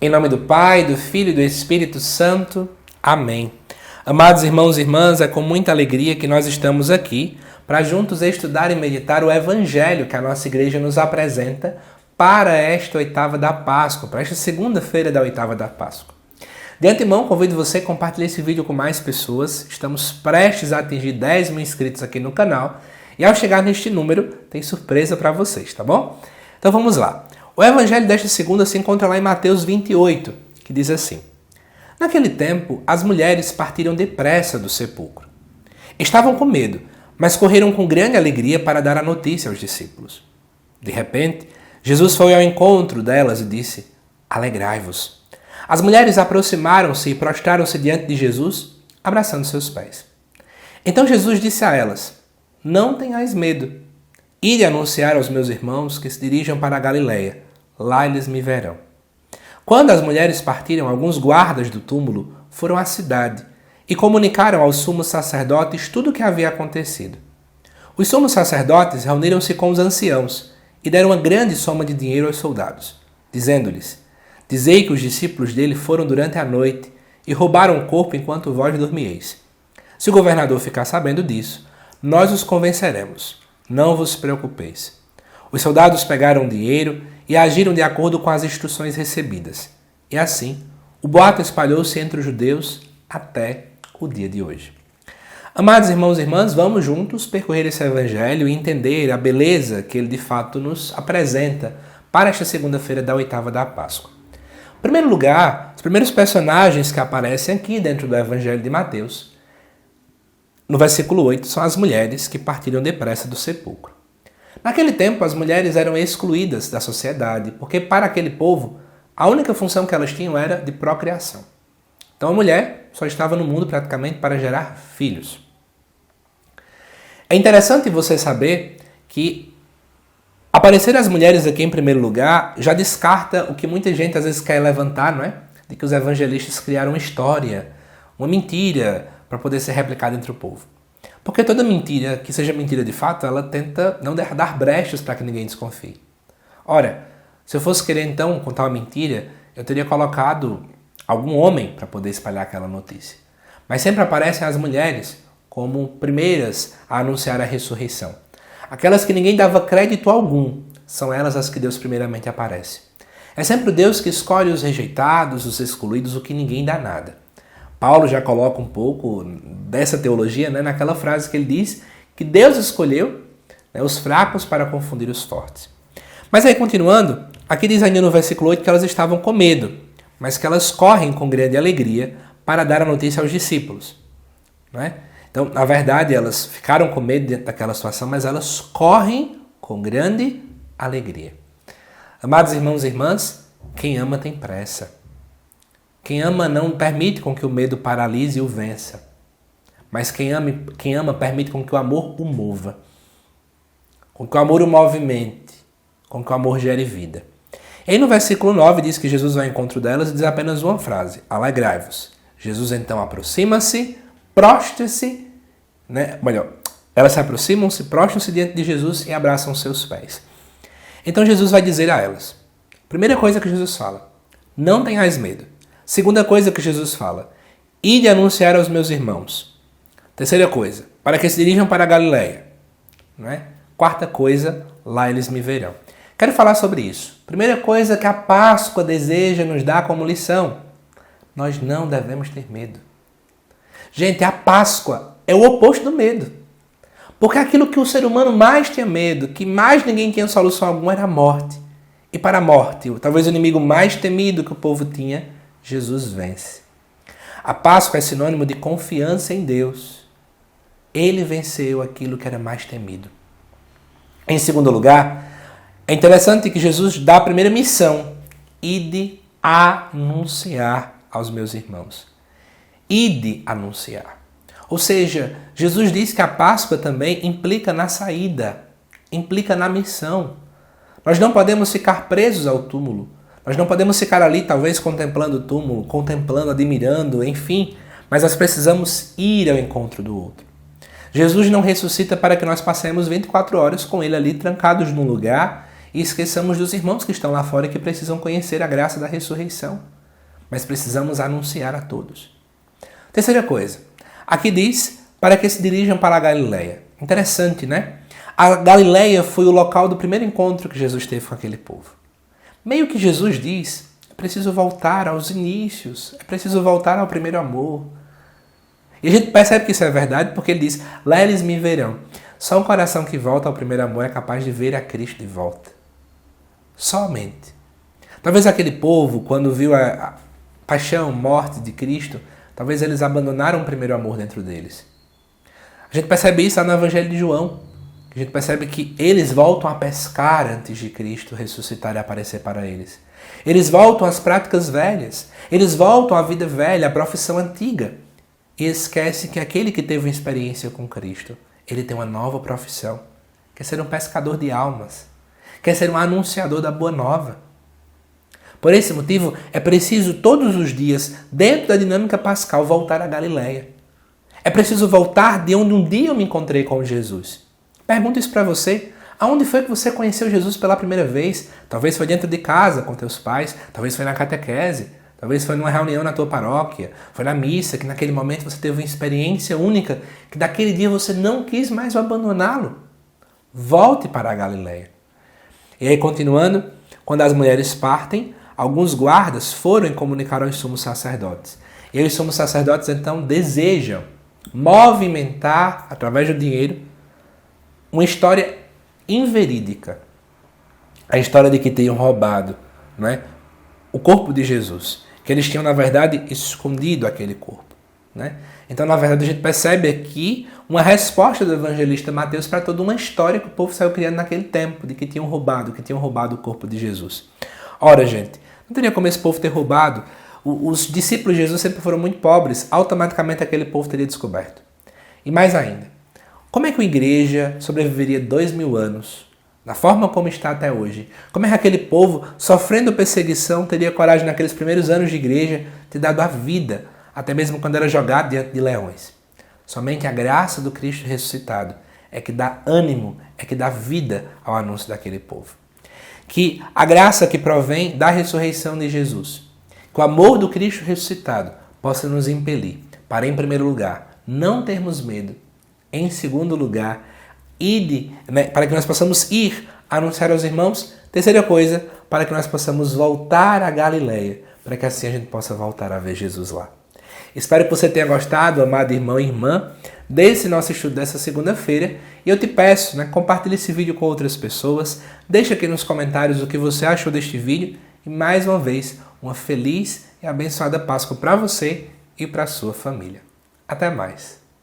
Em nome do Pai, do Filho e do Espírito Santo. Amém. Amados irmãos e irmãs, é com muita alegria que nós estamos aqui para juntos estudar e meditar o Evangelho que a nossa igreja nos apresenta para esta oitava da Páscoa, para esta segunda-feira da oitava da Páscoa. De antemão, convido você a compartilhar esse vídeo com mais pessoas. Estamos prestes a atingir 10 mil inscritos aqui no canal e ao chegar neste número, tem surpresa para vocês, tá bom? Então vamos lá. O Evangelho desta segunda se encontra lá em Mateus 28, que diz assim: Naquele tempo, as mulheres partiram depressa do sepulcro. Estavam com medo, mas correram com grande alegria para dar a notícia aos discípulos. De repente, Jesus foi ao encontro delas e disse: Alegrai-vos. As mulheres aproximaram-se e prostraram-se diante de Jesus, abraçando seus pés. Então Jesus disse a elas: Não tenhais medo. Ide anunciar aos meus irmãos que se dirijam para a Galileia. Lá eles me verão. Quando as mulheres partiram, alguns guardas do túmulo foram à cidade e comunicaram aos sumos sacerdotes tudo o que havia acontecido. Os sumos sacerdotes reuniram-se com os anciãos e deram uma grande soma de dinheiro aos soldados, dizendo-lhes: Dizei que os discípulos dele foram durante a noite e roubaram o corpo enquanto vós dormieis. Se o governador ficar sabendo disso, nós os convenceremos. Não vos preocupeis. Os soldados pegaram o dinheiro e agiram de acordo com as instruções recebidas. E assim, o boato espalhou-se entre os judeus até o dia de hoje. Amados irmãos e irmãs, vamos juntos percorrer esse evangelho e entender a beleza que ele de fato nos apresenta para esta segunda-feira da oitava da Páscoa. Em primeiro lugar, os primeiros personagens que aparecem aqui dentro do evangelho de Mateus, no versículo 8, são as mulheres que partiram depressa do sepulcro. Naquele tempo, as mulheres eram excluídas da sociedade, porque para aquele povo, a única função que elas tinham era de procriação. Então a mulher só estava no mundo praticamente para gerar filhos. É interessante você saber que aparecer as mulheres aqui em primeiro lugar já descarta o que muita gente às vezes quer levantar, não é? De que os evangelistas criaram uma história, uma mentira, para poder ser replicada entre o povo. Porque toda mentira, que seja mentira de fato, ela tenta não dar brechas para que ninguém desconfie. Ora, se eu fosse querer então contar uma mentira, eu teria colocado algum homem para poder espalhar aquela notícia. Mas sempre aparecem as mulheres como primeiras a anunciar a ressurreição. Aquelas que ninguém dava crédito algum, são elas as que Deus primeiramente aparece. É sempre Deus que escolhe os rejeitados, os excluídos, o que ninguém dá nada. Paulo já coloca um pouco dessa teologia, né, naquela frase que ele diz que Deus escolheu, né, os fracos para confundir os fortes. Mas aí, continuando, aqui diz ainda no versículo 8 que elas estavam com medo, mas que elas correm com grande alegria para dar a notícia aos discípulos. Né? Então, na verdade, elas ficaram com medo dentro daquela situação, mas elas correm com grande alegria. Amados irmãos e irmãs, quem ama tem pressa. Quem ama não permite com que o medo paralise e o vença. Mas quem ama permite com que o amor o mova. Com que o amor o movimente. Com que o amor gere vida. E aí no versículo 9 diz que Jesus vai ao encontro delas e diz apenas uma frase: Alegrai-vos. Jesus então aproxima-se, prostra-se, né? Elas se aproximam-se, prostram-se diante de Jesus e abraçam seus pés. Então Jesus vai dizer a elas. Primeira coisa que Jesus fala: não tenhais medo. Segunda coisa que Jesus fala: ide anunciar aos meus irmãos. Terceira coisa: para que se dirijam para a Galileia. Não é? Quarta coisa: lá eles me verão. Quero falar sobre isso. Primeira coisa que a Páscoa deseja nos dar como lição: nós não devemos ter medo. Gente, a Páscoa é o oposto do medo. Porque aquilo que o ser humano mais tinha medo, que mais ninguém tinha solução alguma, era a morte. E para a morte, talvez o inimigo mais temido que o povo tinha, Jesus vence. A Páscoa é sinônimo de confiança em Deus. Ele venceu aquilo que era mais temido. Em segundo lugar, é interessante que Jesus dá a primeira missão: ide anunciar aos meus irmãos. Ide anunciar. Ou seja, Jesus diz que a Páscoa também implica na saída, implica na missão. Nós não podemos ficar presos ao túmulo. Nós não podemos ficar ali, talvez, contemplando o túmulo, contemplando, admirando, enfim, mas nós precisamos ir ao encontro do outro. Jesus não ressuscita para que nós passemos 24 horas com ele ali trancados num lugar e esqueçamos dos irmãos que estão lá fora e que precisam conhecer a graça da ressurreição. Mas precisamos anunciar a todos. Terceira coisa, aqui diz para que se dirijam para a Galileia. Interessante, né? A Galileia foi o local do primeiro encontro que Jesus teve com aquele povo. Meio que Jesus diz, é preciso voltar aos inícios, é preciso voltar ao primeiro amor. E a gente percebe que isso é verdade porque ele diz, lá eles me verão. Só um coração que volta ao primeiro amor é capaz de ver a Cristo de volta. Somente. Talvez aquele povo, quando viu a paixão, morte de Cristo, talvez eles abandonaram o primeiro amor dentro deles. A gente percebe isso lá no Evangelho de João. A gente percebe que eles voltam a pescar antes de Cristo ressuscitar e aparecer para eles. Eles voltam às práticas velhas. Eles voltam à vida velha, à profissão antiga. E esquece que aquele que teve uma experiência com Cristo, ele tem uma nova profissão. Quer ser um pescador de almas. Quer ser um anunciador da boa nova. Por esse motivo, é preciso todos os dias, dentro da dinâmica pascal, voltar à Galileia. É preciso voltar de onde um dia eu me encontrei com Jesus. Pergunto isso para você. Aonde foi que você conheceu Jesus pela primeira vez? Talvez foi dentro de casa, com teus pais. Talvez foi na catequese. Talvez foi numa reunião na tua paróquia. Foi na missa, que naquele momento você teve uma experiência única, que daquele dia você não quis mais abandoná-lo. Volte para a Galileia. E aí, continuando, quando as mulheres partem, alguns guardas foram e comunicaram aos sumos sacerdotes. E os sumos sacerdotes, então, desejam movimentar, através do dinheiro, uma história inverídica. A história de que tinham roubado, não é, o corpo de Jesus. Que eles tinham, na verdade, escondido aquele corpo. Né? Então, na verdade, a gente percebe aqui uma resposta do evangelista Mateus para toda uma história que o povo saiu criando naquele tempo, de que tinham roubado o corpo de Jesus. Ora, gente, não teria como esse povo ter roubado. Os discípulos de Jesus sempre foram muito pobres, automaticamente aquele povo teria descoberto. E mais ainda, como é que a igreja sobreviveria 2000 anos, da forma como está até hoje? Como é que aquele povo, sofrendo perseguição, teria coragem naqueles primeiros anos de igreja de dar a vida, até mesmo quando era jogado diante de leões? Somente a graça do Cristo ressuscitado é que dá ânimo, é que dá vida ao anúncio daquele povo. Que a graça que provém da ressurreição de Jesus, que o amor do Cristo ressuscitado possa nos impelir para, em primeiro lugar, não termos medo. Em segundo lugar, para que nós possamos ir anunciar aos irmãos. Terceira coisa, para que nós possamos voltar à Galileia, para que assim a gente possa voltar a ver Jesus lá. Espero que você tenha gostado, amado irmão e irmã, desse nosso estudo dessa segunda-feira. E eu te peço, compartilhe esse vídeo com outras pessoas. Deixa aqui nos comentários o que você achou deste vídeo. E mais uma vez, uma feliz e abençoada Páscoa para você e para a sua família. Até mais!